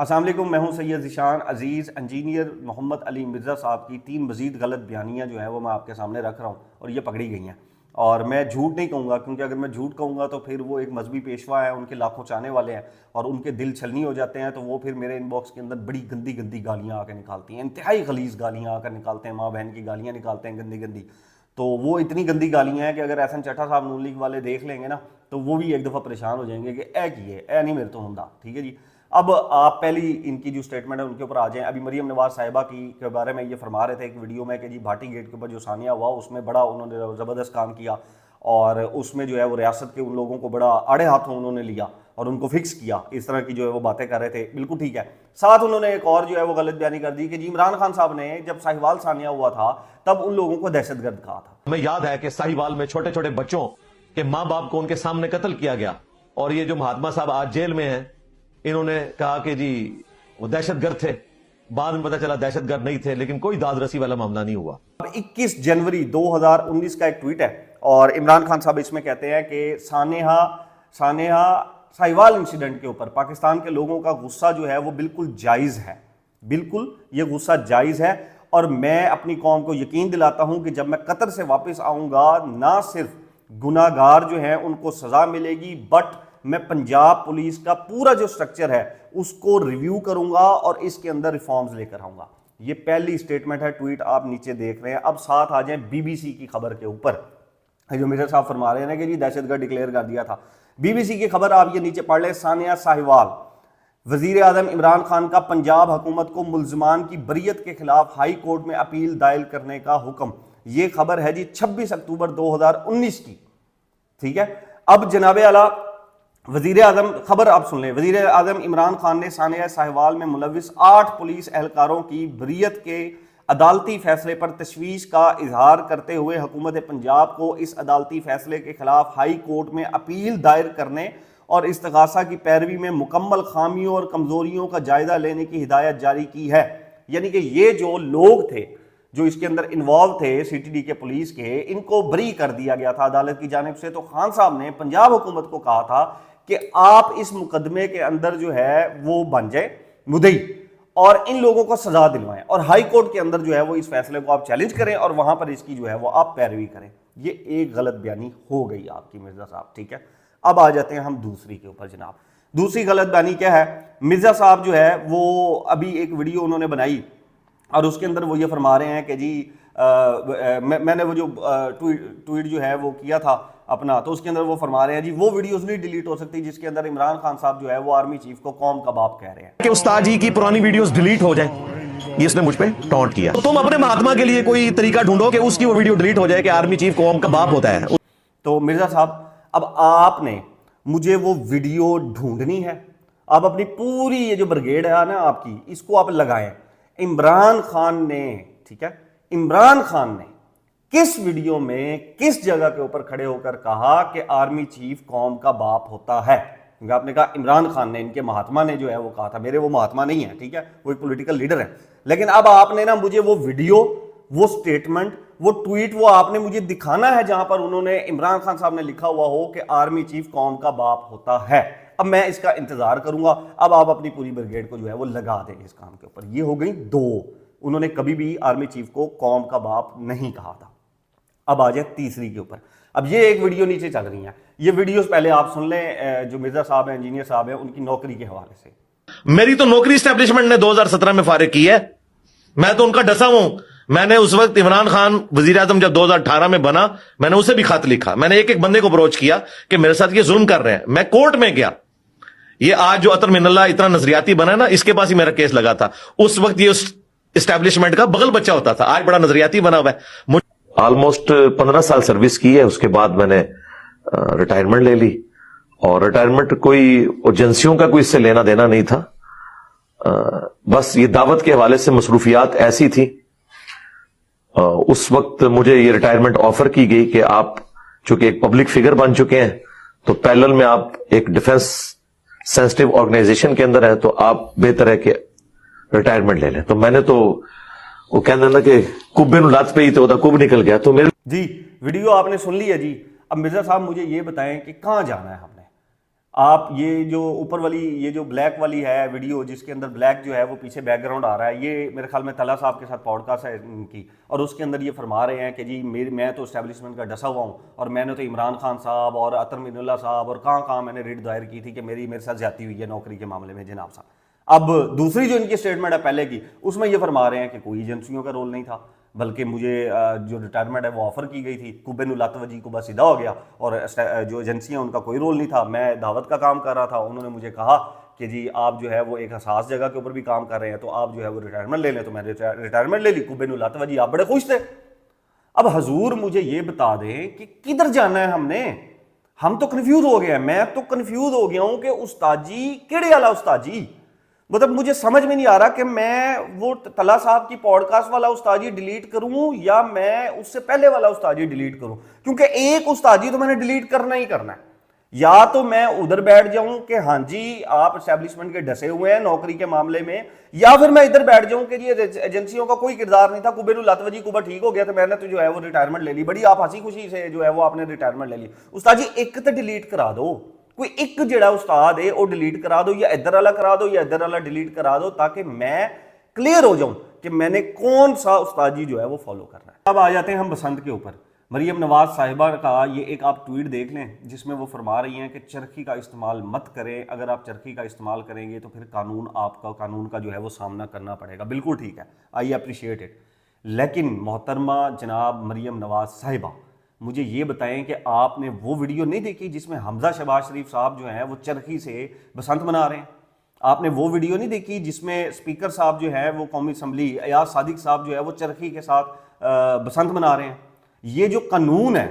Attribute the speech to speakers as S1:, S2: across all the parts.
S1: السلام علیکم، میں ہوں سید ذیشان عزیز۔ انجینئر محمد علی مرزا صاحب کی 3 مزید غلط بیانیاں جو ہیں وہ میں آپ کے سامنے رکھ رہا ہوں اور یہ پکڑی گئی ہیں، اور میں جھوٹ نہیں کہوں گا، کیونکہ اگر میں جھوٹ کہوں گا تو پھر وہ ایک مذہبی پیشوا ہیں، ان کے لاکھوں چاہنے والے ہیں اور ان کے دل چھلنی ہو جاتے ہیں، تو وہ پھر میرے ان باکس کے اندر بڑی گندی گندی گالیاں آ کے نکالتی ہیں، انتہائی غلیظ گالیاں آ کر نکالتے ہیں، ماں بہن کی گالیاں نکالتے ہیں گندی گندی۔ تو وہ اتنی گندی گالیاں ہیں کہ اگر احسن چٹھا صاحب نون لیگ والے دیکھ لیں گے نا تو وہ بھی ایک دفعہ پریشان ہو جائیں گے کہ اے کیے اے نہیں میرے تو ہوں، ٹھیک ہے جی۔ اب آپ پہلی ان کی جو سٹیٹمنٹ ہے ان کے اوپر آ جائیں۔ ابھی مریم نواز صاحبہ کی کے بارے میں یہ فرما رہے تھے ایک ویڈیو میں کہ جی بھاٹی گیٹ کے اوپر جو ثانیہ ہوا اس میں بڑا انہوں نے زبردست کام کیا، اور اس میں جو ہے وہ ریاست کے ان لوگوں کو بڑا آڑے ہاتھوں انہوں نے لیا اور ان کو فکس کیا، اس طرح کی جو ہے وہ باتیں کر رہے تھے، بالکل ٹھیک ہے۔ ساتھ انہوں نے ایک اور جو ہے وہ غلط بیانی کر دی کہ جی عمران خان صاحب نے جب ساہیوال ثانیہ ہوا تھا تب ان لوگوں کو دہشت گرد کہا تھا۔
S2: ہمیں یاد ہے کہ ساہیوال میں چھوٹے چھوٹے بچوں کے ماں باپ کو ان کے سامنے قتل کیا گیا، اور یہ جو مہاتما صاحب آج جیل میں ہیں انہوں نے کہا کہ جی وہ دہشت گرد تھے، بعد میں پتا چلا دہشت گرد نہیں تھے، لیکن کوئی داد رسی والا معاملہ نہیں ہوا۔
S1: اب 21 جنوری 2019 کا ایک ٹویٹ ہے اور عمران خان صاحب اس میں کہتے ہیں کہ سانحہ ساہیوال انسیڈنٹ کے اوپر پاکستان کے لوگوں کا غصہ جو ہے وہ بالکل جائز ہے، بالکل یہ غصہ جائز ہے، اور میں اپنی قوم کو یقین دلاتا ہوں کہ جب میں قطر سے واپس آؤں گا نہ صرف گناہ گار جو ہیں ان کو سزا ملے گی، بٹ میں پنجاب پولیس کا پورا جو سٹرکچر ہے اس کو ریویو کروں گا اور اس کے اندر ریفارمز لے کر آؤں گا۔ یہ پہلی سٹیٹمنٹ ہے، ٹویٹ آپ نیچے دیکھ رہے ہیں۔ اب ساتھ آ جائیں بی بی سی کی خبر کے اوپر، جو مرزا صاحب فرما رہے ہیں کہ جی دہشت گرد ڈکلیئر کر دیا تھا۔ بی بی سی کی خبر آپ یہ نیچے پڑھ لیں، ثانیہ ساہیوال، وزیر اعظم عمران خان کا پنجاب حکومت کو ملزمان کی بریت کے خلاف ہائی کورٹ میں اپیل دائر کرنے کا حکم۔ یہ خبر ہے جی 26 اکتوبر 2019 کی، ٹھیک ہے۔ اب جناب اعلیٰ وزیر اعظم، خبر آپ سن لیں، وزیر اعظم عمران خان نے ثانیہ ساہیوال میں ملوث 8 پولیس اہلکاروں کی بریت کے عدالتی فیصلے پر تشویش کا اظہار کرتے ہوئے حکومت پنجاب کو اس عدالتی فیصلے کے خلاف ہائی کورٹ میں اپیل دائر کرنے اور استغاثہ کی پیروی میں مکمل خامیوں اور کمزوریوں کا جائزہ لینے کی ہدایت جاری کی ہے۔ یعنی کہ یہ جو لوگ تھے جو اس کے اندر انوالو تھے سی ٹی ڈی کے پولیس کے، ان کو بری کر دیا گیا تھا عدالت کی جانب سے۔ تو خان صاحب نے پنجاب حکومت کو کہا تھا کہ آپ اس مقدمے کے اندر جو ہے وہ بن جائے مدعی اور ان لوگوں کو سزا دلوائیں، اور ہائی کورٹ کے اندر جو ہے وہ اس فیصلے کو آپ چیلنج کریں اور وہاں پر اس کی جو ہے وہ آپ پیروی کریں۔ یہ ایک غلط بیانی ہو گئی آپ کی مرزا صاحب، ٹھیک ہے۔ اب آ جاتے ہیں ہم دوسری کے اوپر جناب۔ دوسری غلط بیانی کیا ہے؟ مرزا صاحب جو ہے وہ ابھی ایک ویڈیو انہوں نے بنائی اور اس کے اندر وہ یہ فرما رہے ہیں کہ جی میں نے وہ جو ٹویٹ جو ہے وہ کیا تھا اپنا، تو اس کے اندر وہ فرما رہے ہیں جی وہ ویڈیوز نہیں ڈیلیٹ ہو سکتی جس کے اندر عمران خان صاحب جو ہے وہ آرمی چیف کو قوم کا باپ کہہ رہے ہیں
S2: کہ استاد جی کی پرانی ویڈیوز ڈیلیٹ ہو جائیں، یہ اس نے مجھ پہ ٹونٹ کیا۔ تو تم اپنے مہاتما کے لیے کوئی طریقہ ڈھونڈو کہ اس کی وہ ویڈیو ڈیلیٹ ہو جائے کہ آرمی چیف قوم کا باپ ہوتا ہے۔
S1: تو مرزا صاحب اب آپ نے مجھے وہ ویڈیو ڈھونڈنی ہے، آپ اپنی پوری یہ جو بریگیڈ ہے نا آپ کی، اس کو آپ لگائیں۔ عمران خان نے، ٹھیک ہے، عمران خان نے کس ویڈیو میں کس جگہ کے اوپر کھڑے ہو کر کہا کہ آرمی چیف قوم کا باپ ہوتا ہے؟ کیونکہ آپ نے کہا عمران خان نے، ان کے مہاتما نے جو ہے وہ کہا تھا، میرے وہ مہاتما نہیں ہیں، ٹھیک ہے، وہ ایک پولیٹیکل لیڈر ہے، لیکن اب آپ نے نا مجھے وہ ویڈیو، وہ سٹیٹمنٹ، وہ ٹویٹ، وہ آپ نے مجھے دکھانا ہے جہاں پر انہوں نے، عمران خان صاحب نے لکھا ہوا ہو کہ آرمی چیف قوم کا باپ ہوتا ہے۔ اب میں اس کا انتظار کروں گا، اب آپ اپنی پوری بریگیڈ کو جو ہے وہ لگا دیں اس کام کے اوپر۔ یہ ہو گئی 2، انہوں نے کبھی بھی آرمی چیف کو قوم کا باپ نہیں کہا تھا۔ اب آ جائے تیسری کے اوپر۔ اب یہ ایک ویڈیو نیچے چل رہی ہیں، یہ ویڈیوز پہلے آپ سن لیں، جو مرزا صاحب ہیں، انجینئر صاحب ہیں، ان کی نوکری کے حوالے سے۔
S2: میری تو نوکری اسٹیبلشمنٹ نے 2017 میں فارغ کی ہے، میں تو ان کا ڈسا ہوں۔ میں نے اس وقت عمران خان وزیر اعظم جب 2018 میں بنا، میں نے اسے بھی خط لکھا، میں نے ایک بندے کو اپروچ کیا کہ میرے ساتھ یہ ظلم کر رہے ہیں، میں کورٹ میں گیا۔ یہ آج جو عطر من اللہ اتنا نظریاتی بنا ہے نا، اس کے پاس ہی میرا کیس لگا تھا، اس وقت یہ اسٹیبلشمنٹ کا بغل بچہ ہوتا تھا، آج بڑا نظریاتی بنا ہوا ہے۔ آلموسٹ 15 سال سروس کی ہے، اس کے بعد میں نے ریٹائرمنٹ لے لی، اور ریٹائرمنٹ کوئی ایجنسیوں کا کوئی اس سے لینا دینا نہیں تھا، بس یہ دعوت کے حوالے سے مصروفیات ایسی تھی۔ اس وقت مجھے یہ ریٹائرمنٹ آفر کی گئی کہ آپ چونکہ ایک پبلک فگر بن چکے ہیں تو پیرلل میں آپ ایک ڈیفنس سینسٹیو آرگنائزیشن کے اندر ہیں، تو آپ بہتر ہے کہ ریٹائرمنٹ لے لیں۔ تو میں نے تو وہ کہنا نا کہ کبے نو لات پہ ہی تو کب نکل گیا۔ تو میرے
S1: جی ویڈیو آپ نے سن لی ہے جی۔ اب مرزا صاحب مجھے یہ بتائیں کہ کہاں جانا ہے ہم نے؟ آپ یہ جو اوپر والی یہ جو بلیک والی ہے ویڈیو جس کے اندر بلیک جو ہے وہ پیچھے بیک گراؤنڈ آ رہا ہے، یہ میرے خیال میں طلحہ صاحب کے ساتھ پوڈ کاسٹ ہے ان کی، اور اس کے اندر یہ فرما رہے ہیں کہ جی میں تو اسٹیبلشمنٹ کا ڈسا ہوا ہوں اور میں نے تو عمران خان صاحب اور عطر مین اللہ صاحب اور کہاں میں نے ریٹ دائر کی تھی کہ میرے ساتھ زیادتی ہوئی ہے نوکری کے معاملے میں جناب صاحب۔ اب دوسری جو ان کی اسٹیٹمنٹ ہے پہلے کی، اس میں یہ فرما رہے ہیں کہ کوئی ایجنسیوں کا رول نہیں تھا، بلکہ مجھے جو ریٹائرمنٹ ہے وہ آفر کی گئی تھی، کوبے نلات وجی کو بس سیدھا ہو گیا، اور جو ایجنسیاں ان کا کوئی رول نہیں تھا، میں دعوت کا کام کر رہا تھا، انہوں نے مجھے کہا کہ جی آپ جو ہے وہ ایک حساس جگہ کے اوپر بھی کام کر رہے ہیں تو آپ جو ہے وہ ریٹائرمنٹ لے لیں، تو میں نے ریٹائرمنٹ لے لی، کوبے نلات وجی آپ بڑے خوش تھے۔ اب حضور مجھے یہ بتا دیں کہ کدھر جانا ہے ہم تو کنفیوز ہو گئے ہیں، میں تو کنفیوز ہو گیا ہوں کہ استاد جی کیڑے والا استاد جی، مطلب مجھے سمجھ میں نہیں آ رہا کہ میں وہ طلحہ صاحب کی پوڈ کاسٹ والا استاذی ڈیلیٹ کروں یا میں اس سے پہلے والا استاذی ڈیلیٹ کروں، کیونکہ ایک استاذی تو میں نے ڈیلیٹ کرنا ہی کرنا ہے، یا تو میں ادھر بیٹھ جاؤں کہ ہاں جی آپ اسٹیبلشمنٹ کے ڈسے ہوئے ہیں نوکری کے معاملے میں، یا پھر میں ادھر بیٹھ جاؤں کہ یہ ایجنسیوں کا کوئی کردار نہیں تھا، کوبے نلات وجی کوبا ٹھیک ہو گیا تو میں نے تو جو ہے وہ ریٹائرمنٹ لے لی، بڑی آپ ہنسی خوشی سے جو ہے وہ آپ نے ریٹائرمنٹ لے لی۔ استاد جی ایک تو ڈیلیٹ کرا دو، کوئی ایک جڑا استاد ہے وہ ڈیلیٹ کرا دو، یا ادھر والا کرا دو یا ادھر والا ڈیلیٹ کرا دو، تاکہ میں کلیئر ہو جاؤں کہ میں نے کون سا استاد جی جو ہے وہ فالو کرنا ہے۔ اب آ جاتے ہیں ہم بسنت کے اوپر۔ مریم نواز صاحبہ کا یہ ایک آپ ٹویٹ دیکھ لیں جس میں وہ فرما رہی ہیں کہ چرخی کا استعمال مت کریں، اگر آپ چرخی کا استعمال کریں گے تو پھر قانون کا جو ہے وہ سامنا کرنا پڑے گا۔ بالکل ٹھیک ہے، آئی اپریشیٹ اٹ، لیکن محترمہ جناب مریم نواز صاحبہ مجھے یہ بتائیں کہ آپ نے وہ ویڈیو نہیں دیکھی جس میں حمزہ شہباز شریف صاحب جو ہیں وہ چرخی سے بسنت منا رہے ہیں؟ آپ نے وہ ویڈیو نہیں دیکھی جس میں اسپیکر صاحب جو ہے وہ قومی اسمبلی ایاز صادق صاحب جو ہے وہ چرخی کے ساتھ بسنت منا رہے ہیں؟ یہ جو قانون ہے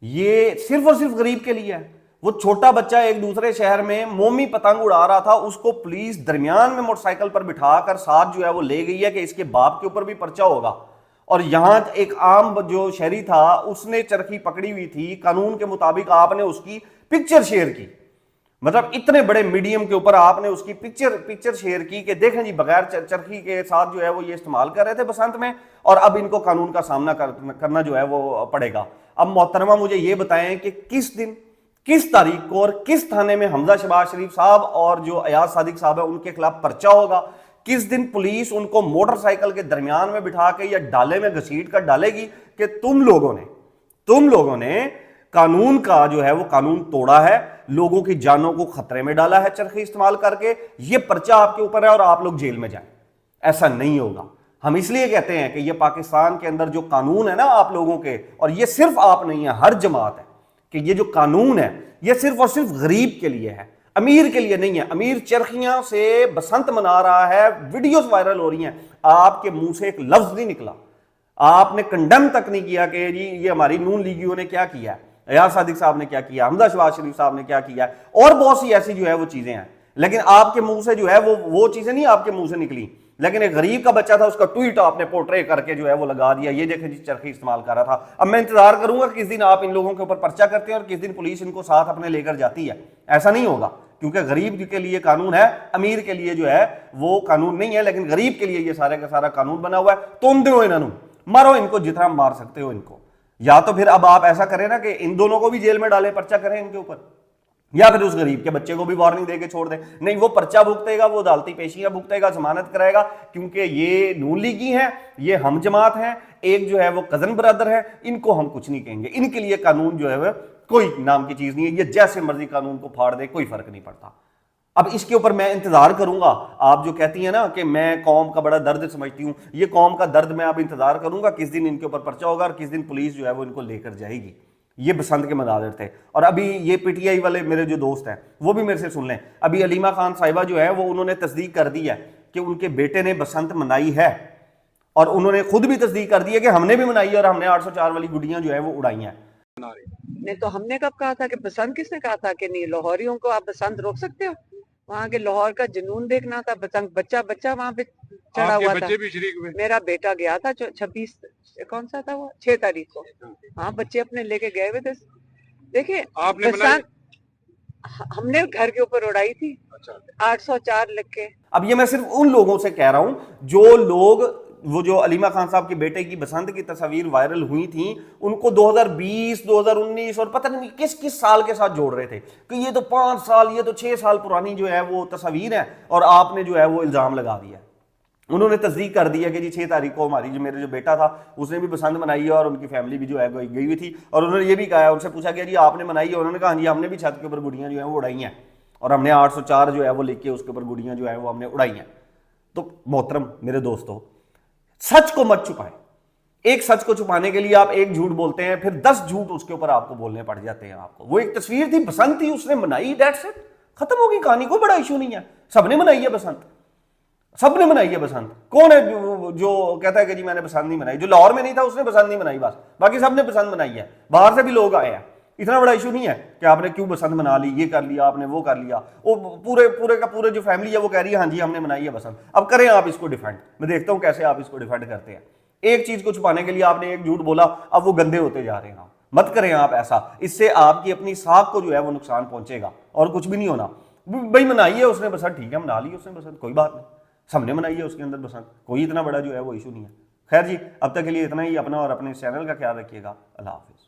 S1: یہ صرف اور صرف غریب کے لیے ہے۔ وہ چھوٹا بچہ ایک دوسرے شہر میں مومی پتنگ اڑا رہا تھا، اس کو پولیس درمیان میں موٹر سائیکل پر بٹھا کر ساتھ جو ہے وہ لے گئی ہے کہ اس کے باپ کے اوپر بھی پرچہ ہوگا، اور یہاں ایک عام جو شہری تھا اس نے چرخی پکڑی ہوئی تھی، قانون کے مطابق آپ نے اس کی پکچر شیئر کی، مطلب اتنے بڑے میڈیم کے اوپر آپ نے اس کی پکچر شیئر کی کہ دیکھیں جی بغیر چرخی کے ساتھ جو ہے وہ یہ استعمال کر رہے تھے بسنت میں، اور اب ان کو قانون کا سامنا کرنا جو ہے وہ پڑے گا۔ اب محترمہ مجھے یہ بتائیں کہ کس دن کس تاریخ کو اور کس تھانے میں حمزہ شہباز شریف صاحب اور جو ایاز صادق صاحب ہے ان کے خلاف پرچہ ہوگا؟ کس دن پولیس ان کو موٹر سائیکل کے درمیان میں بٹھا کے یا ڈالے میں گھسیٹ کر ڈالے گی کہ تم لوگوں نے قانون کا جو ہے وہ قانون توڑا ہے، لوگوں کی جانوں کو خطرے میں ڈالا ہے چرخی استعمال کر کے، یہ پرچہ آپ کے اوپر ہے اور آپ لوگ جیل میں جائیں؟ ایسا نہیں ہوگا۔ ہم اس لیے کہتے ہیں کہ یہ پاکستان کے اندر جو قانون ہے نا آپ لوگوں کے، اور یہ صرف آپ نہیں ہے، ہر جماعت ہے، کہ یہ جو قانون ہے یہ صرف اور صرف غریب کے لیے ہے، امیر کے لیے نہیں ہے۔ امیر چرخیاں سے بسنت منا رہا ہے، ویڈیوز وائرل ہو رہی ہیں، آپ کے منہ سے ایک لفظ نہیں نکلا، آپ نے کنڈم تک نہیں کیا کہ جی یہ ہماری نون لیگیوں نے کیا کیا ہے، ایاز صادق صاحب نے کیا کیا، حمزہ شہباز شریف صاحب نے کیا کیا ہے، اور بہت سی ایسی جو ہے وہ چیزیں ہیں، لیکن آپ کے منہ سے جو ہے وہ چیزیں نہیں آپ کے منہ سے نکلی، لیکن ایک غریب کا بچہ تھا اس کا ٹویٹ آپ نے پورٹرے کر کے جو ہے وہ لگا دیا، یہ دیکھیں جی چرخی استعمال کر رہا تھا۔ اب میں انتظار کروں گا کس دن آپ ان لوگوں کے اوپر پرچہ کرتے ہیں اور کس دن پولیس ان کو ساتھ اپنے لے کر جاتی ہے۔ ایسا نہیں ہوگا، کیونکہ غریب کے لیے قانون ہے، امیر کے لیے جو ہے وہ قانون نہیں ہے، لیکن غریب کے لیے یہ سارے کا سارا قانون بنا ہوا ہے۔ تم دو انہوں مارو ان کو جتنا مار سکتے ہو ان کو، یا تو پھر اب آپ ایسا کریں نا کہ ان دونوں کو بھی جیل میں ڈالیں، پرچہ کریں ان کے اوپر، یا پھر اس غریب کے بچے کو بھی وارننگ دے کے چھوڑ دیں۔ نہیں، وہ پرچہ بھگتے گا، وہ عدالتی پیشیاں بھگتے گا، ضمانت کرائے گا، کیونکہ یہ نون لیگی ہیں، یہ ہم جماعت ہیں، ایک جو ہے وہ کزن برادر ہے، ان کو ہم کچھ نہیں کہیں گے، ان کے لیے قانون جو ہے وہ کوئی نام کی چیز نہیں ہے، یہ جیسے مرضی قانون کو پھاڑ دے کوئی فرق نہیں پڑتا۔ اب اس کے اوپر میں انتظار کروں گا، آپ جو کہتی ہیں نا کہ میں قوم کا بڑا درد سمجھتی ہوں، یہ قوم کا درد میں اب انتظار کروں گا کس دن ان کے اوپر پرچہ ہوگا اور کس دن پولیس جو ہے وہ ان کو لے کر جائے گی۔ یہ بسنت کے مناظر تھے۔ اور ابھی یہ پی ٹی آئی والے میرے جو دوست ہیں وہ بھی میرے سے سن لیں، ابھی علیمہ خان صاحبہ جو ہے وہ انہوں نے تصدیق کر دی ہے کہ ان کے بیٹے نے بسنت منائی ہے، اور انہوں نے خود بھی تصدیق کر دی ہے کہ ہم نے بھی منائی ہے اور ہم نے 804 والی گڈیاں جو ہے وہ اڑائی ہیں۔
S3: نہیں تو ہم نے کب کہا تھا کہ بسنت، کس نے کہا تھا کہ نہیں لاہوریوں کو آپ بسنت روک سکتے ہو؟ وہاں کے لاہور کا جنون دیکھنا تھا، بچہ وہاں پہ چڑھا ہوا تھا، میرا بیٹا گیا تھا 26 کون سا تھا وہ 6 تاریخ کو، ہاں بچے اپنے لے کے گئے ہوئے تھے۔ دیکھیں بسنت ہم نے گھر کے اوپر اڑائی تھی 804 لکھ کے۔
S1: اب یہ میں صرف ان لوگوں سے کہہ رہا ہوں جو لوگ وہ جو علیمہ خان صاحب کے بیٹے کی بسنت کی تصاویر وائرل ہوئی تھیں ان کو 2020 2019 اور پتہ نہیں کس کس سال کے ساتھ جوڑ رہے تھے کہ یہ تو 5 سال یہ تو 6 سال پرانی جو ہے وہ تصاویر ہیں اور آپ نے جو ہے وہ الزام لگا دیا ہے. انہوں نے تصدیق کر دیا کہ جی 6 تاریخ کو ہماری جو میرے جو بیٹا تھا اس نے بھی بسنت منائی ہے اور ان کی فیملی بھی جو ہے گئی ہوئی تھی, اور انہوں نے یہ بھی کہا, ان سے پوچھا کہ جی آپ نے منائی ہے, انہوں نے کہا جی ہم نے بھی چھت کے اوپر گڑیاں جو ہیں وہ اڑائی ہیں اور ہم نے 804 جو ہے وہ لے کے اس کے اوپر گڑیاں جو ہیں وہ ہم نے اڑائی ہیں. تو محترم میرے دوستو, سچ کو مت چھپائیں. ایک سچ کو چھپانے کے لیے آپ ایک جھوٹ بولتے ہیں, پھر 10 جھوٹ اس کے اوپر آپ کو بولنے پڑ جاتے ہیں. آپ کو وہ ایک تصویر تھی, بسنت تھی, اس نے منائی, دیٹس اٹ, ختم ہوگی کہانی, کوئی بڑا ایشو نہیں ہے. سب نے منائی ہے بسنت, سب نے منائی ہے بسنت. کون ہے جو کہتا ہے کہ جی میں نے بسنت نہیں منائی؟ جو لاہور میں نہیں تھا اس نے بسنت نہیں منائی, بس باقی سب نے بسنت منائی ہے. باہر سے بھی لوگ آئے ہیں, اتنا بڑا ایشو نہیں ہے کہ آپ نے کیوں بسنت منا لی, یہ کر لیا آپ نے, وہ کر لیا. وہ پورے کا پورے جو فیملی ہے وہ کہہ رہی ہے ہاں جی ہم نے منائی ہے بسنت. اب کریں آپ اس کو ڈیفینڈ, میں دیکھتا ہوں کیسے آپ اس کو ڈیفینڈ کرتے ہیں. ایک چیز کو چھپانے کے لیے آپ نے ایک جھوٹ بولا, اب وہ گندے ہوتے جا رہے ہیں. مت کریں آپ ایسا, اس سے آپ کی اپنی ساکھ کو جو ہے وہ نقصان پہنچے گا اور کچھ بھی نہیں ہونا. بھائی منائی ہے اس نے بسنت, ٹھیک ہے منا لی اس نے بسنت, کوئی بات نہیں, سب نے منائی ہے اس کے اندر بسنت, کوئی اتنا بڑا جو ہے وہ ایشو نہیں ہے. خیر جی, اب تک کے لیے اتنا ہی. اپنا اور اپنے چینل کا خیال رکھیے گا. اللہ حافظ.